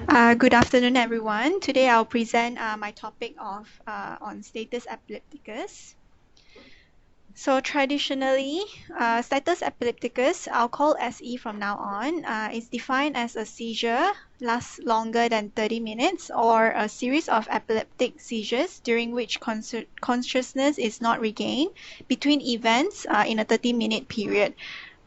Good afternoon, everyone. Today I'll present my topic on status epilepticus. So traditionally, status epilepticus, I'll call SE from now on, is defined as a seizure lasts longer than 30 minutes or a series of epileptic seizures during which consciousness is not regained between events in a 30-minute period.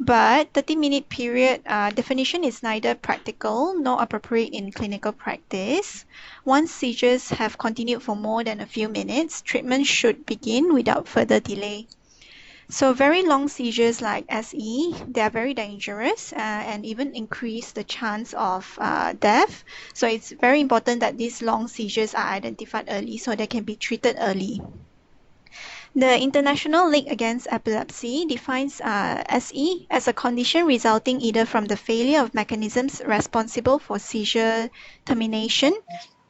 But 30-minute period definition is neither practical nor appropriate in clinical practice. Once seizures have continued for more than a few minutes, treatment should begin without further delay. So very long seizures like SE, they are very dangerous and even increase the chance of death. So it's very important that these long seizures are identified early so they can be treated early. The International League Against Epilepsy defines SE as a condition resulting either from the failure of mechanisms responsible for seizure termination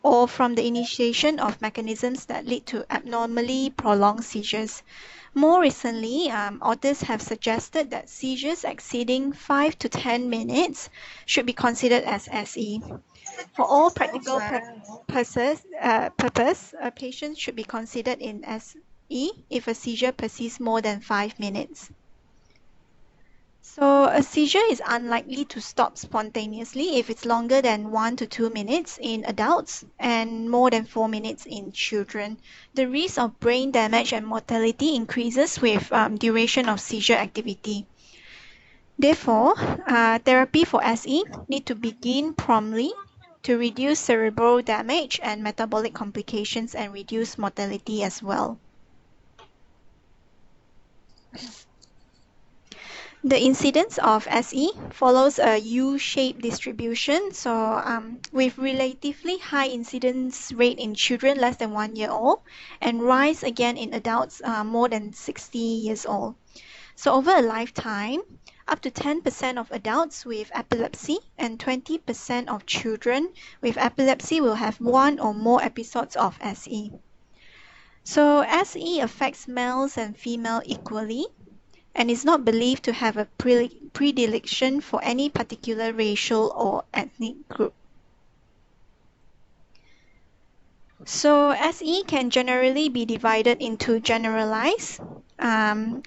or from the initiation of mechanisms that lead to abnormally prolonged seizures. More recently, authors have suggested that seizures exceeding 5 to 10 minutes should be considered as SE. For all practical purpose, a patient should be considered in SE if a seizure persists more than 5 minutes. So a seizure is unlikely to stop spontaneously if it's longer than 1 to 2 minutes in adults and more than 4 minutes in children. The risk of brain damage and mortality increases with duration of seizure activity. Therefore, therapy for SE need to begin promptly to reduce cerebral damage and metabolic complications and reduce mortality as well. The incidence of SE follows a U-shaped distribution, so with relatively high incidence rate in children less than 1 year old and rise again in adults more than 60 years old. So over a lifetime, up to 10% of adults with epilepsy and 20% of children with epilepsy will have one or more episodes of SE. So SE affects males and females equally and is not believed to have a predilection for any particular racial or ethnic group. So SE can generally be divided into generalized and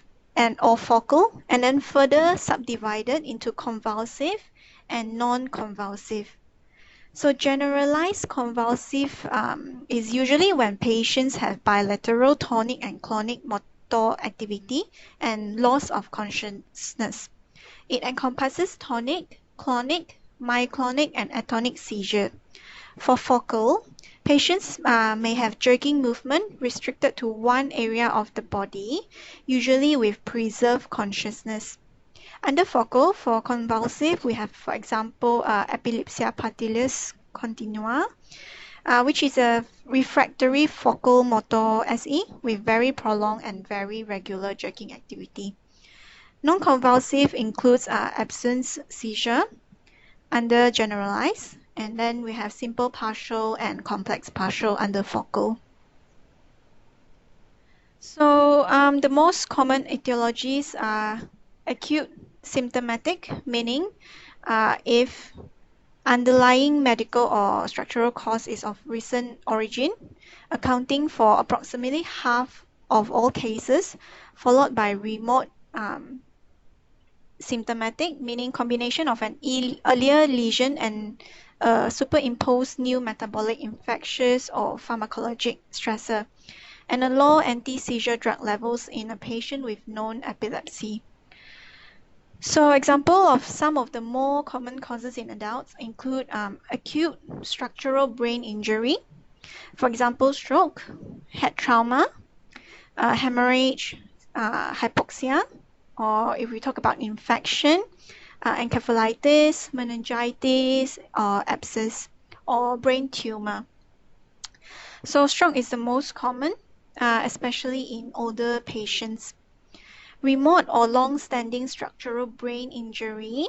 or focal, and then further subdivided into convulsive and non-convulsive. So generalized convulsive is usually when patients have bilateral tonic and clonic motor activity and loss of consciousness. It encompasses tonic, clonic, myoclonic, and atonic seizure. For focal, patients may have jerking movement restricted to one area of the body, usually with preserved consciousness. Under focal, for convulsive, we have, for example, epilepsia patellus continua, which is a refractory focal motor SE with very prolonged and very regular jerking activity. Non-convulsive includes absence seizure under generalized, and then we have simple partial and complex partial under focal. So the most common etiologies are acute symptomatic, meaning if underlying medical or structural cause is of recent origin, accounting for approximately half of all cases, followed by remote symptomatic, meaning combination of an earlier lesion and superimposed new metabolic infectious or pharmacologic stressor, and a low anti-seizure drug levels in a patient with known epilepsy. So example of some of the more common causes in adults include acute structural brain injury, for example, stroke, head trauma, hemorrhage, hypoxia, or if we talk about infection, encephalitis, meningitis, or abscess, or brain tumor. So stroke is the most common, especially in older patients. Remote or long-standing structural brain injury.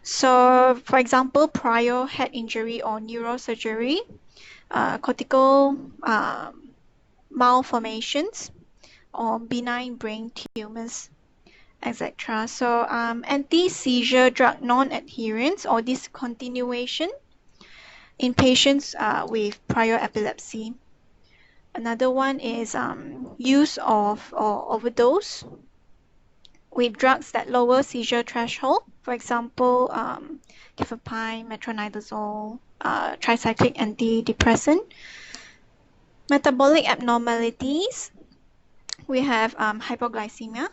So, for example, prior head injury or neurosurgery, cortical malformations, or benign brain tumors, etc. So, anti-seizure drug non-adherence or discontinuation in patients with prior epilepsy. Another one is use of or overdose with drugs that lower seizure threshold. For example, cefepime, metronidazole, tricyclic antidepressant. Metabolic abnormalities, we have hypoglycemia,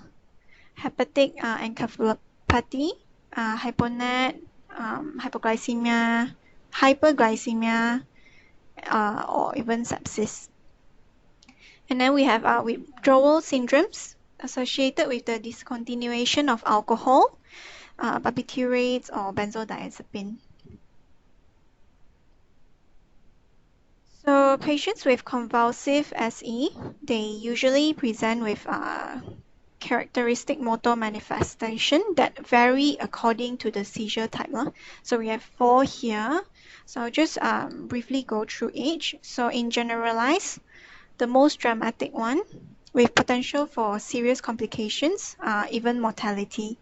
hepatic encephalopathy, hyponet, hypoglycemia, hyperglycemia, or even sepsis. And then we have withdrawal syndromes associated with the discontinuation of alcohol, barbiturates, or benzodiazepine. So patients with convulsive SE, they usually present with characteristic motor manifestation that vary according to the seizure type. So we have 4 here. So I'll just briefly go through each. So in generalized, the most dramatic one with potential for serious complications, even mortality.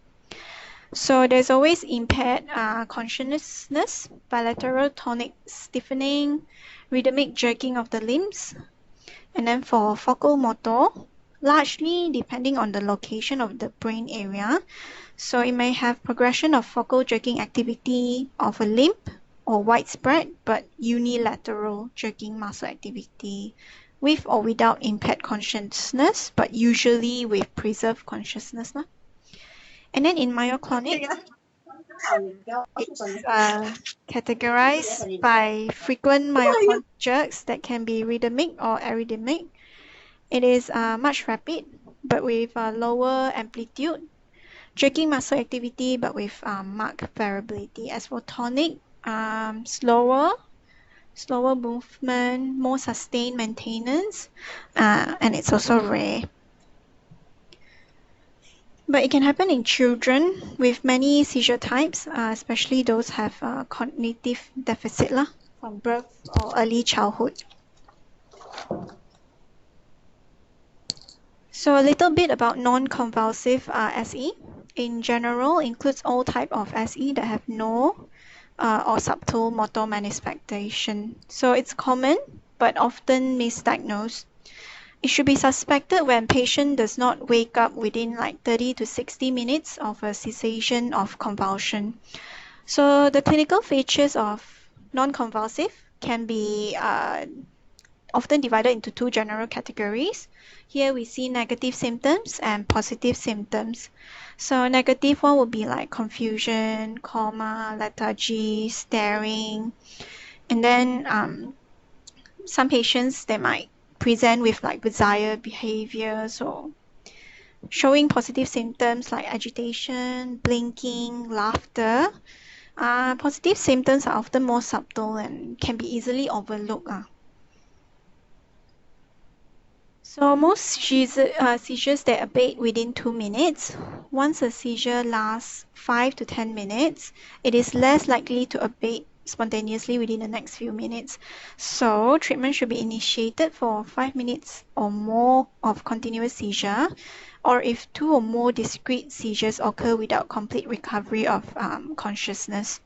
So there's always impaired consciousness, bilateral tonic stiffening, rhythmic jerking of the limbs. And then for focal motor, largely depending on the location of the brain area. So it may have progression of focal jerking activity of a limb or widespread but unilateral jerking muscle activity with or without impaired consciousness, but usually with preserved consciousness. And then in myoclonic, it's categorized by frequent myoclonic jerks that can be rhythmic or arrhythmic. It is much rapid, but with lower amplitude, jerking muscle activity, but with marked variability. As for tonic, slower movement, more sustained maintenance, and it's also rare. But it can happen in children with many seizure types, especially those have cognitive deficit from birth or early childhood. So a little bit about non-convulsive SE. In general, includes all type of SE that have no or subtle motor manifestation. So it's common, but often misdiagnosed. It should be suspected when patient does not wake up within like 30 to 60 minutes of a cessation of convulsion. So the clinical features of non-convulsive can be often divided into 2 general categories. Here we see negative symptoms and positive symptoms. So negative one would be like confusion, coma, lethargy, staring. And then some patients, they might present with like bizarre behaviors or showing positive symptoms like agitation, blinking, laughter. Positive symptoms are often more subtle and can be easily overlooked. So most seizures they abate within 2 minutes. Once a seizure lasts 5 to 10 minutes, it is less likely to abate spontaneously within the next few minutes. So treatment should be initiated for 5 minutes or more of continuous seizure, or if 2 or more discrete seizures occur without complete recovery of consciousness.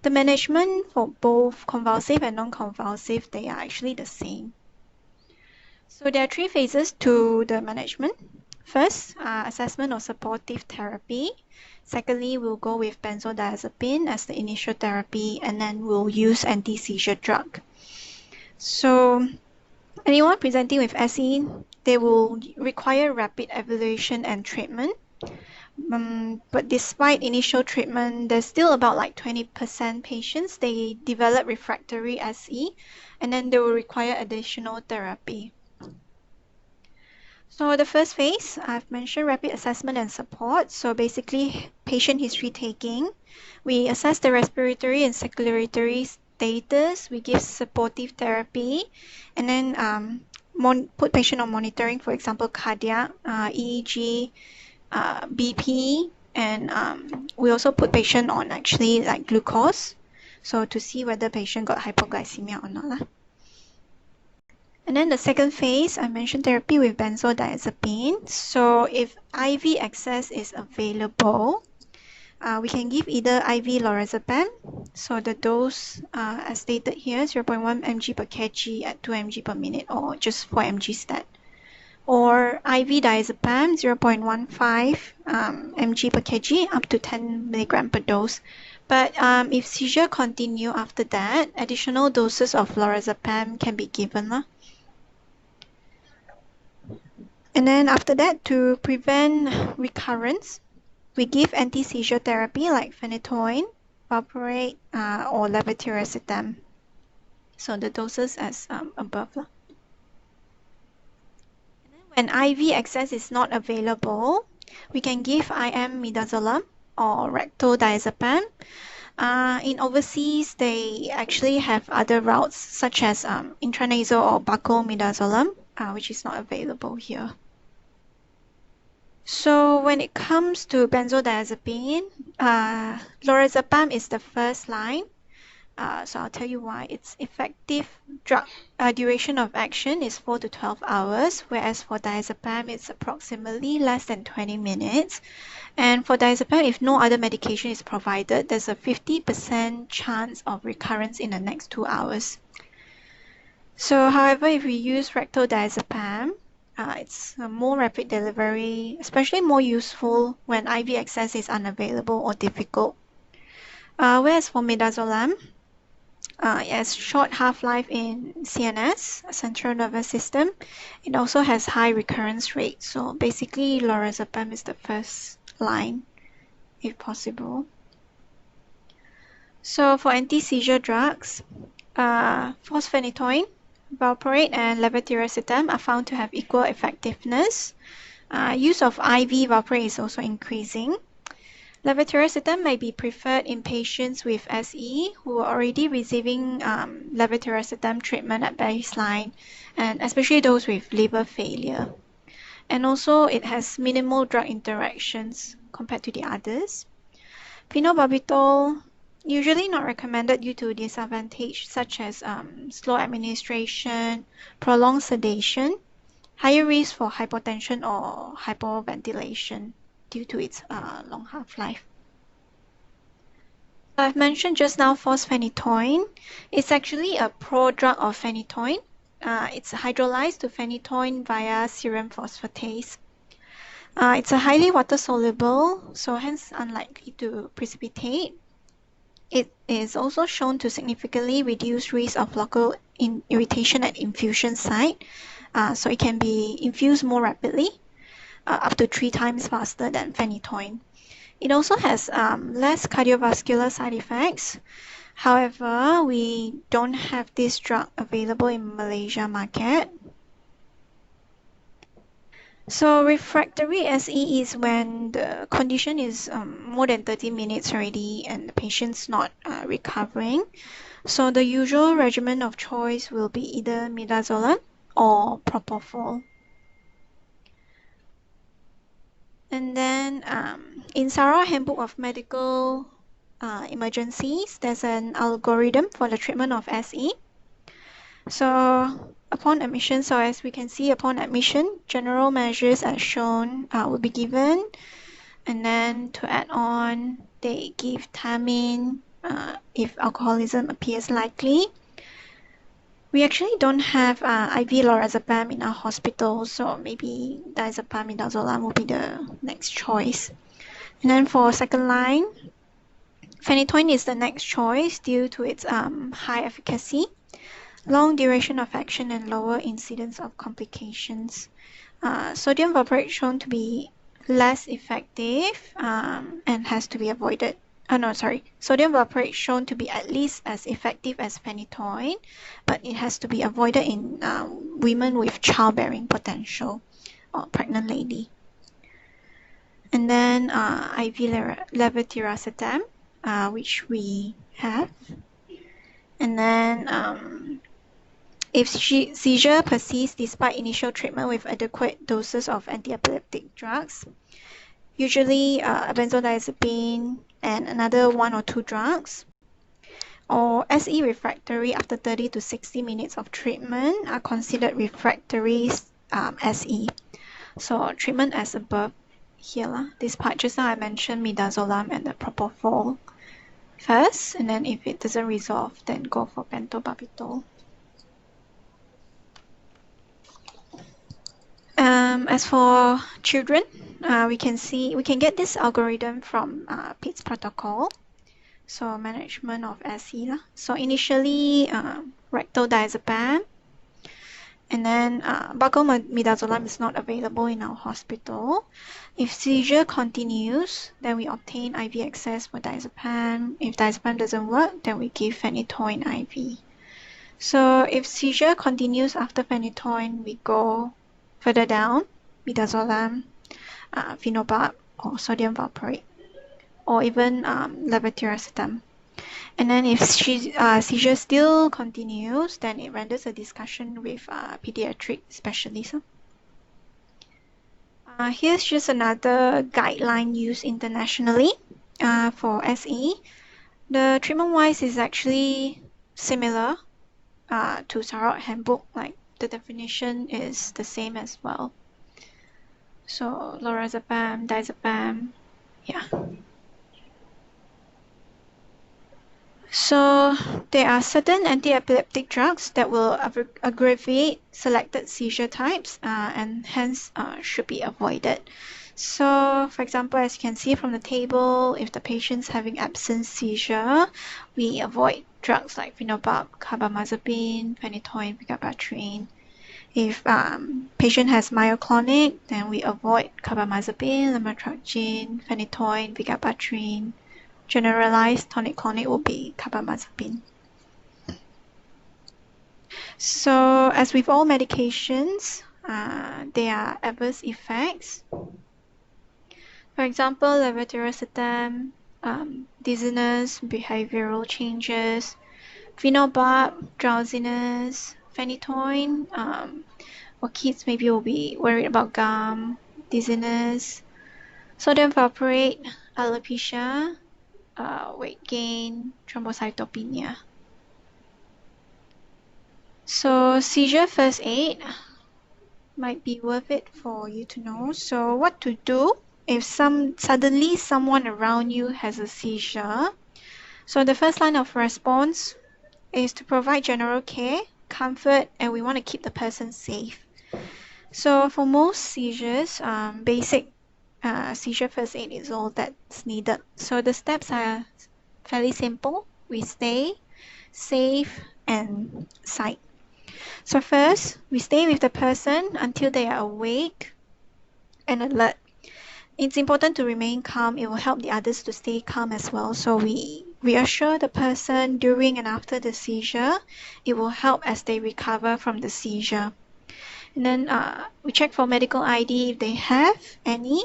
The management for both convulsive and non-convulsive, they are actually the same. So there are 3 phases to the management. First, assessment of supportive therapy. Secondly, we'll go with benzodiazepine as the initial therapy, and then we'll use anti-seizure drug. So anyone presenting with SE, they will require rapid evaluation and treatment. But despite initial treatment, there's still about like 20% patients, they develop refractory SE, and then they will require additional therapy. So the first phase, I've mentioned rapid assessment and support. So basically, patient history taking. We assess the respiratory and circulatory status. We give supportive therapy, and then put patient on monitoring, for example, cardiac, EEG, BP, and we also put patient on actually like glucose, so to see whether patient got hypoglycemia or not. And then the second phase, I mentioned therapy with benzodiazepine. So if IV access is available, we can give either IV lorazepam So the dose, as stated here, 0.1 mg per kg at 2 mg per minute, or just 4 mg stat. Or IV diazepam, 0.15 mg per kg up to 10 milligram per dose. But if seizure continue after that, additional doses of lorazepam can be given. And then after that, to prevent recurrence, we give anti-seizure therapy like phenytoin, valproate, or levetiracetam. So the doses as above. When IV access is not available, we can give IM midazolam or rectal diazepam. In overseas, they actually have other routes such as intranasal or buccal midazolam, which is not available here. So when it comes to benzodiazepine, lorazepam is the first line. So I'll tell you why. Its effective drug duration of action is 4 to 12 hours, whereas for diazepam, it's approximately less than 20 minutes. And for diazepam, if no other medication is provided, there's a 50% chance of recurrence in the next 2 hours. So, however, if we use rectal diazepam, it's a more rapid delivery, especially more useful when IV access is unavailable or difficult. Whereas for midazolam, it has short half-life in CNS, central nervous system. It also has high recurrence rate. So basically, lorazepam is the first line, if possible. So for anti-seizure drugs, fosphenytoin, valproate, and levetiracetam are found to have equal effectiveness. Use of IV valproate is also increasing. Levetiracetam may be preferred in patients with SE who are already receiving levetiracetam treatment at baseline, and especially those with liver failure. And also, it has minimal drug interactions compared to the others. Phenobarbital, usually not recommended due to disadvantage such as slow administration, prolonged sedation, higher risk for hypotension or hypoventilation due to its long half-life. I've mentioned just now fosphenytoin. It's actually a prodrug of phenytoin. It's hydrolyzed to phenytoin via serum phosphatase. It's a highly water-soluble, so hence unlikely to precipitate. It is also shown to significantly reduce risk of local irritation at infusion site, so it can be infused more rapidly, up to 3 times faster than phenytoin. It also has less cardiovascular side effects. However, we don't have this drug available in Malaysia market. So refractory SE is when the condition is more than 30 minutes already and the patient's not recovering. So the usual regimen of choice will be either midazolam or propofol. And then in Sarawak Handbook of Medical Emergencies, there's an algorithm for the treatment of SE. So upon admission, so as we can see upon admission, general measures as shown will be given. And then to add on, they give Tamin if alcoholism appears likely. We actually don't have IV lorazepam in our hospital, so maybe diazepam midazolam will be the next choice. And then for second line, phenytoin is the next choice due to its high efficacy, long duration of action, and lower incidence of complications. Sodium valproate shown to be less effective and has to be avoided. Sodium valproate shown to be at least as effective as phenytoin, but it has to be avoided in women with childbearing potential or pregnant lady. And then IV levetiracetam, which we have. And then if seizure persists despite initial treatment with adequate doses of anti-epileptic drugs, usually a benzodiazepine and another 1 or 2 drugs, or SE refractory after 30 to 60 minutes of treatment are considered refractory SE. So treatment as above here. This part just now I mentioned midazolam and the propofol. first, and then if it doesn't resolve, then go for pentobarbital. As for children, we can get this algorithm from PITS protocol. So management of SE lah. So initially, rectal diazepam, and then buccal midazolam is not available in our hospital. If seizure continues, then we obtain IV access for diazepam. If diazepam doesn't work, then we give phenytoin IV. So if seizure continues after phenytoin, we go further down, midazolam, phenobarb, or sodium valproate, or even levetiracetam. And then if seizure still continues, then it renders a discussion with pediatric specialist. Here's just another guideline used internationally for SE. The treatment-wise is actually similar to Sarot handbook, like the definition is the same as well. So lorazepam, diazepam, yeah. So there are certain anti-epileptic drugs that will aggravate selected seizure types and hence should be avoided. So for example, as you can see from the table, if the patient's having absence seizure, we avoid drugs like phenobarb, carbamazepine, phenytoin, vigabatrin. If patient has myoclonic, then we avoid carbamazepine, lamotrigine, phenytoin, vigabatrin. Generalized tonic-clonic will be carbamazepine. So as with all medications, there are adverse effects. For example, levetiracetam, dizziness, behavioral changes, phenobarb, drowsiness, phenytoin, for kids maybe will be worried about gum, dizziness, sodium valproate, alopecia, weight gain, thrombocytopenia. So seizure first aid might be worth it for you to know. So what to do if suddenly someone around you has a seizure? So the first line of response is to provide general care, comfort, and we want to keep the person safe. So for most seizures, basic seizure first aid is all that's needed. So the steps are fairly simple. We stay, safe, and sight. So first, we stay with the person until they are awake and alert. It's important to remain calm. It will help the others to stay calm as well. So we reassure the person during and after the seizure. It will help as they recover from the seizure. And then we check for medical ID if they have any.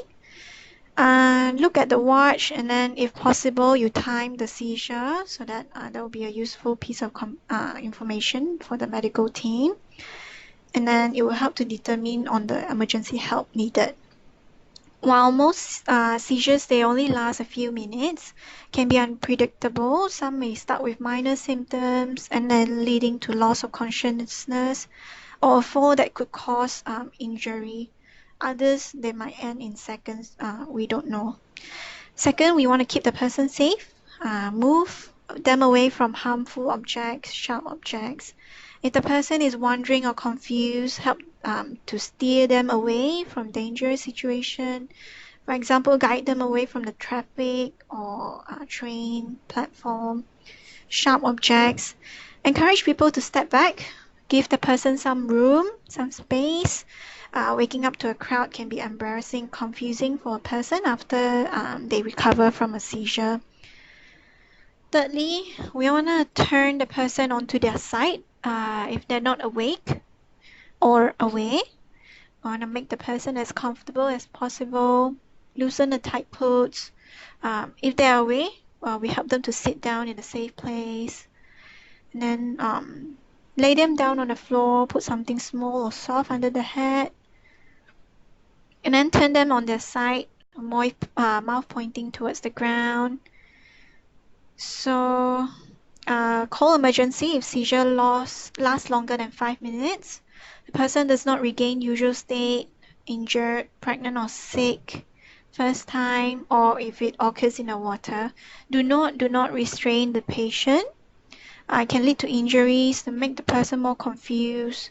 Look at the watch, and then if possible you time the seizure so that will be a useful piece of information for the medical team, and then it will help to determine on the emergency help needed. While most seizures they only last a few minutes, can be unpredictable. Some may start with minor symptoms and then leading to loss of consciousness or a fall that could cause injury. Others, they might end in seconds. We don't know. Second, we want to keep the person safe. Move them away from harmful objects, sharp objects. If the person is wandering or confused, help to steer them away from dangerous situation. For example, guide them away from the traffic or train, platform, sharp objects. Encourage people to step back. Give the person some room, some space. Waking up to a crowd can be embarrassing, confusing for a person after they recover from a seizure. Thirdly, we want to turn the person onto their side if they're not awake or away. We want to make the person as comfortable as possible, loosen the tight puts. If they're away, we help them to sit down in a safe place. And then lay them down on the floor, put something small or soft under the head. And then turn them on their side, mouth pointing towards the ground. So call emergency if seizure lasts longer than 5 minutes. The person does not regain usual state, injured, pregnant or sick, first time, or if it occurs in the water, do not restrain the patient. It can lead to injuries, to make the person more confused,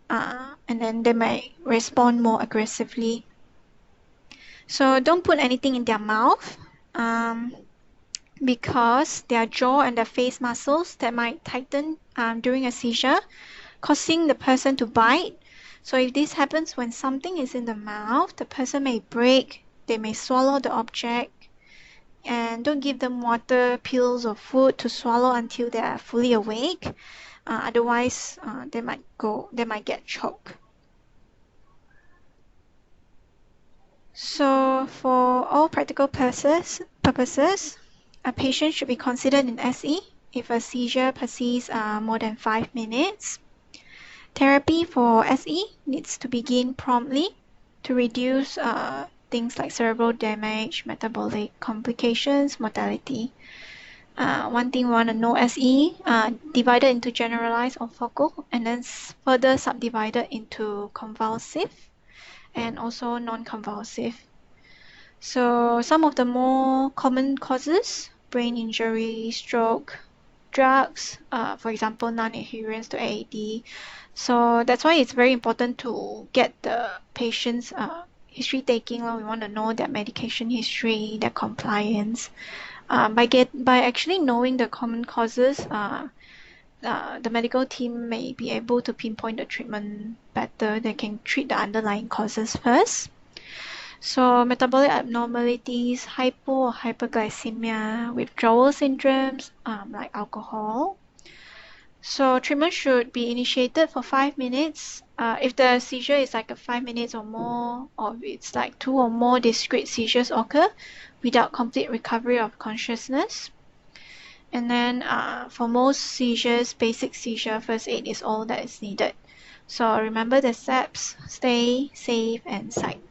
and then they may respond more aggressively. So don't put anything in their mouth, because their jaw and their face muscles that might tighten during a seizure, causing the person to bite. So if this happens when something is in the mouth, the person may break, they may swallow the object, and don't give them water, pills, or food to swallow until they are fully awake. Otherwise, they might get choked. So for all practical purposes, a patient should be considered in SE if a seizure persists more than 5 minutes. Therapy for SE needs to begin promptly to reduce things like cerebral damage, metabolic complications, mortality. One thing we want to know: SE divided into generalized or focal, and then further subdivided into convulsive and also non-convulsive. So some of the more common causes: brain injury, stroke, drugs, for example, non-adherence to AED. So that's why it's very important to get the patient's history taking. We want to know their medication history, their compliance. By actually knowing the common causes, the medical team may be able to pinpoint the treatment better. They can treat the underlying causes first. So metabolic abnormalities, hypo or hyperglycemia, withdrawal syndromes, like alcohol. So treatment should be initiated for 5 minutes. If the seizure is like a 5 minutes or more, or if it's like 2 or more discrete seizures occur without complete recovery of consciousness. And then for most seizures, basic seizure first aid is all that is needed. So remember the steps: stay safe and psych.